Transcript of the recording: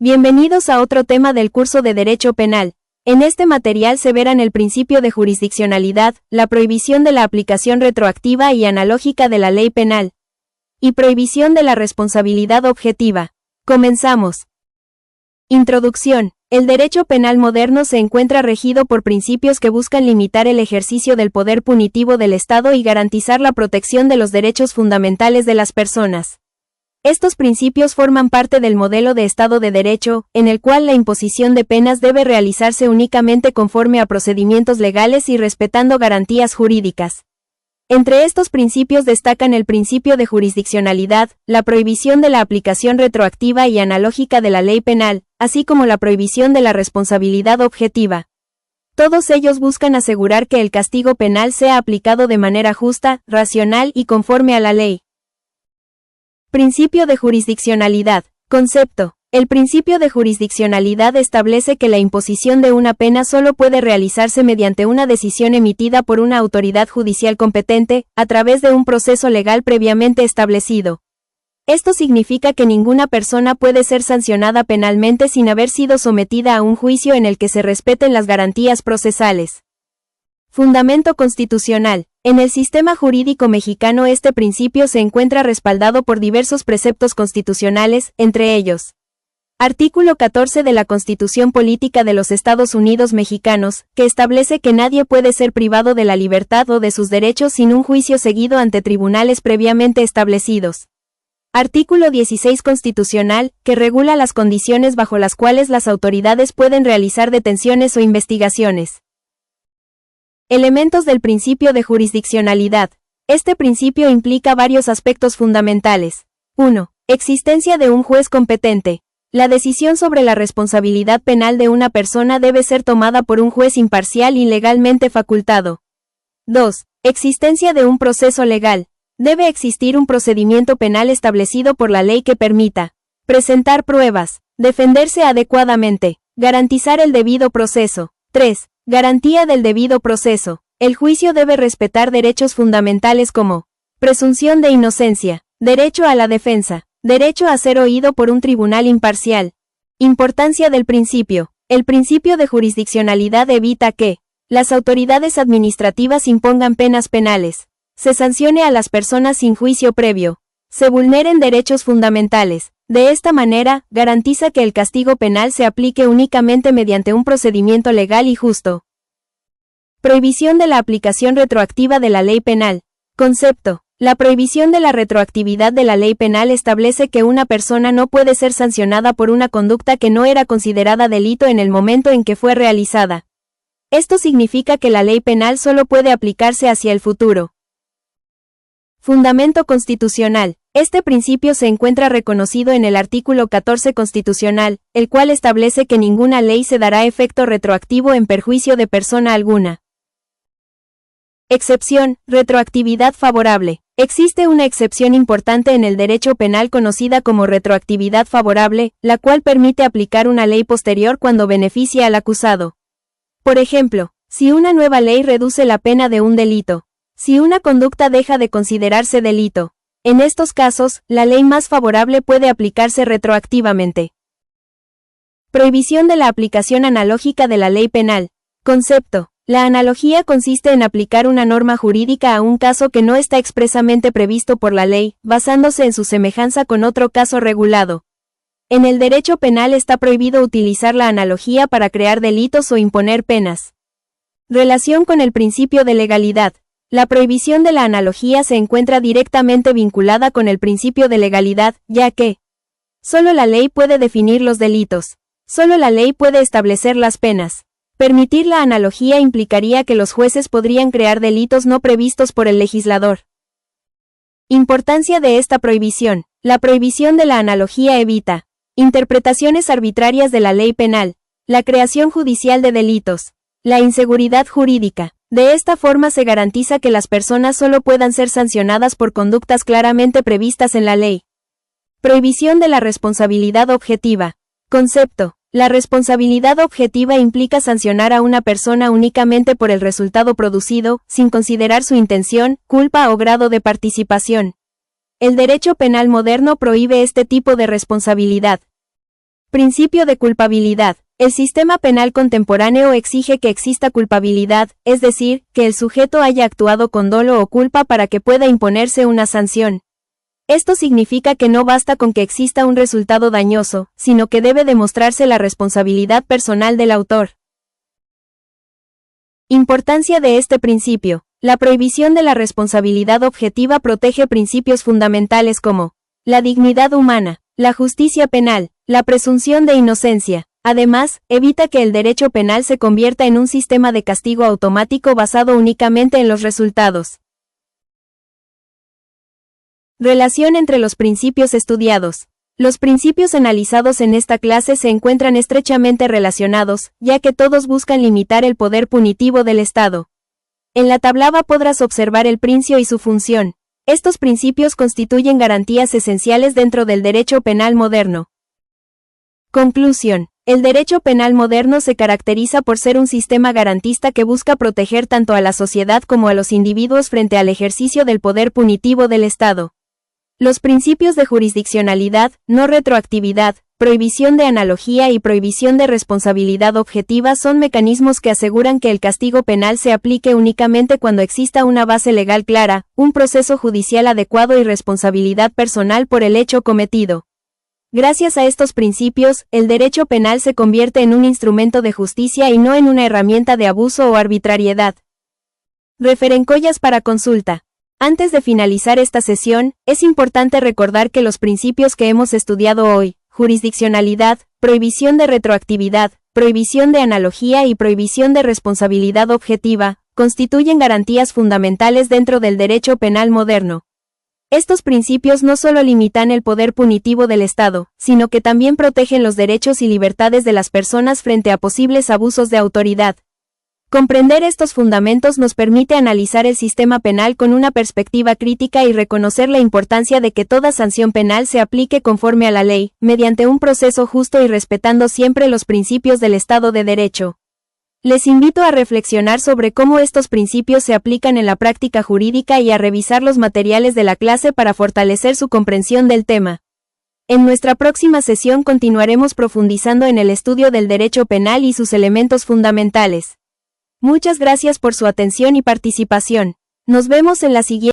Bienvenidos a otro tema del curso de Derecho Penal. En este material se verán el principio de jurisdiccionalidad, la prohibición de la aplicación retroactiva y analógica de la ley penal, y prohibición de la responsabilidad objetiva. Comenzamos. Introducción. El derecho penal moderno se encuentra regido por principios que buscan limitar el ejercicio del poder punitivo del Estado y garantizar la protección de los derechos fundamentales de las personas. Estos principios forman parte del modelo de Estado de Derecho, en el cual la imposición de penas debe realizarse únicamente conforme a procedimientos legales y respetando garantías jurídicas. Entre estos principios destacan el principio de jurisdiccionalidad, la prohibición de la aplicación retroactiva y analógica de la ley penal, así como la prohibición de la responsabilidad objetiva. Todos ellos buscan asegurar que el castigo penal sea aplicado de manera justa, racional y conforme a la ley. Principio de jurisdiccionalidad. Concepto. El principio de jurisdiccionalidad establece que la imposición de una pena solo puede realizarse mediante una decisión emitida por una autoridad judicial competente, a través de un proceso legal previamente establecido. Esto significa que ninguna persona puede ser sancionada penalmente sin haber sido sometida a un juicio en el que se respeten las garantías procesales. Fundamento constitucional. En el sistema jurídico mexicano este principio se encuentra respaldado por diversos preceptos constitucionales, entre ellos: Artículo 14 de la Constitución Política de los Estados Unidos Mexicanos, que establece que nadie puede ser privado de la libertad o de sus derechos sin un juicio seguido ante tribunales previamente establecidos. Artículo 16 constitucional, que regula las condiciones bajo las cuales las autoridades pueden realizar detenciones o investigaciones. Elementos del principio de jurisdiccionalidad. Este principio implica varios aspectos fundamentales. 1. Existencia de un juez competente. La decisión sobre la responsabilidad penal de una persona debe ser tomada por un juez imparcial y legalmente facultado. 2. Existencia de un proceso legal. Debe existir un procedimiento penal establecido por la ley que permita presentar pruebas, defenderse adecuadamente, garantizar el debido proceso. 3. Garantía del debido proceso. El juicio debe respetar derechos fundamentales como presunción de inocencia, derecho a la defensa, derecho a ser oído por un tribunal imparcial. Importancia del principio. El principio de jurisdiccionalidad evita que las autoridades administrativas impongan penas penales, se sancione a las personas sin juicio previo, se vulneren derechos fundamentales. De esta manera, garantiza que el castigo penal se aplique únicamente mediante un procedimiento legal y justo. Prohibición de la aplicación retroactiva de la ley penal. Concepto. La prohibición de la retroactividad de la ley penal establece que una persona no puede ser sancionada por una conducta que no era considerada delito en el momento en que fue realizada. Esto significa que la ley penal solo puede aplicarse hacia el futuro. Fundamento constitucional. Este principio se encuentra reconocido en el artículo 14 constitucional, el cual establece que ninguna ley se dará efecto retroactivo en perjuicio de persona alguna. Excepción, retroactividad favorable. Existe una excepción importante en el derecho penal conocida como retroactividad favorable, la cual permite aplicar una ley posterior cuando beneficia al acusado. Por ejemplo, si una nueva ley reduce la pena de un delito, si una conducta deja de considerarse delito. En estos casos, la ley más favorable puede aplicarse retroactivamente. Prohibición de la aplicación analógica de la ley penal. Concepto. La analogía consiste en aplicar una norma jurídica a un caso que no está expresamente previsto por la ley, basándose en su semejanza con otro caso regulado. En el derecho penal está prohibido utilizar la analogía para crear delitos o imponer penas. Relación con el principio de legalidad. La prohibición de la analogía se encuentra directamente vinculada con el principio de legalidad, ya que solo la ley puede definir los delitos, solo la ley puede establecer las penas. Permitir la analogía implicaría que los jueces podrían crear delitos no previstos por el legislador. Importancia de esta prohibición. La prohibición de la analogía evita interpretaciones arbitrarias de la ley penal, la creación judicial de delitos, la inseguridad jurídica. De esta forma se garantiza que las personas solo puedan ser sancionadas por conductas claramente previstas en la ley. Prohibición de la responsabilidad objetiva. Concepto. La responsabilidad objetiva implica sancionar a una persona únicamente por el resultado producido, sin considerar su intención, culpa o grado de participación. El derecho penal moderno prohíbe este tipo de responsabilidad. Principio de culpabilidad. El sistema penal contemporáneo exige que exista culpabilidad, es decir, que el sujeto haya actuado con dolo o culpa para que pueda imponerse una sanción. Esto significa que no basta con que exista un resultado dañoso, sino que debe demostrarse la responsabilidad personal del autor. Importancia de este principio. La prohibición de la responsabilidad objetiva protege principios fundamentales como la dignidad humana, la justicia penal, la presunción de inocencia. Además, evita que el derecho penal se convierta en un sistema de castigo automático basado únicamente en los resultados. Relación entre los principios estudiados. Los principios analizados en esta clase se encuentran estrechamente relacionados, ya que todos buscan limitar el poder punitivo del Estado. En la tablada podrás observar el principio y su función. Estos principios constituyen garantías esenciales dentro del derecho penal moderno. Conclusión. El derecho penal moderno se caracteriza por ser un sistema garantista que busca proteger tanto a la sociedad como a los individuos frente al ejercicio del poder punitivo del Estado. Los principios de jurisdiccionalidad, no retroactividad, prohibición de analogía y prohibición de responsabilidad objetiva son mecanismos que aseguran que el castigo penal se aplique únicamente cuando exista una base legal clara, un proceso judicial adecuado y responsabilidad personal por el hecho cometido. Gracias a estos principios, el derecho penal se convierte en un instrumento de justicia y no en una herramienta de abuso o arbitrariedad. Referencollas para consulta. Antes de finalizar esta sesión, es importante recordar que los principios que hemos estudiado hoy, jurisdiccionalidad, prohibición de retroactividad, prohibición de analogía y prohibición de responsabilidad objetiva, constituyen garantías fundamentales dentro del derecho penal moderno. Estos principios no solo limitan el poder punitivo del Estado, sino que también protegen los derechos y libertades de las personas frente a posibles abusos de autoridad. Comprender estos fundamentos nos permite analizar el sistema penal con una perspectiva crítica y reconocer la importancia de que toda sanción penal se aplique conforme a la ley, mediante un proceso justo y respetando siempre los principios del Estado de Derecho. Les invito a reflexionar sobre cómo estos principios se aplican en la práctica jurídica y a revisar los materiales de la clase para fortalecer su comprensión del tema. En nuestra próxima sesión continuaremos profundizando en el estudio del derecho penal y sus elementos fundamentales. Muchas gracias por su atención y participación. Nos vemos en la siguiente.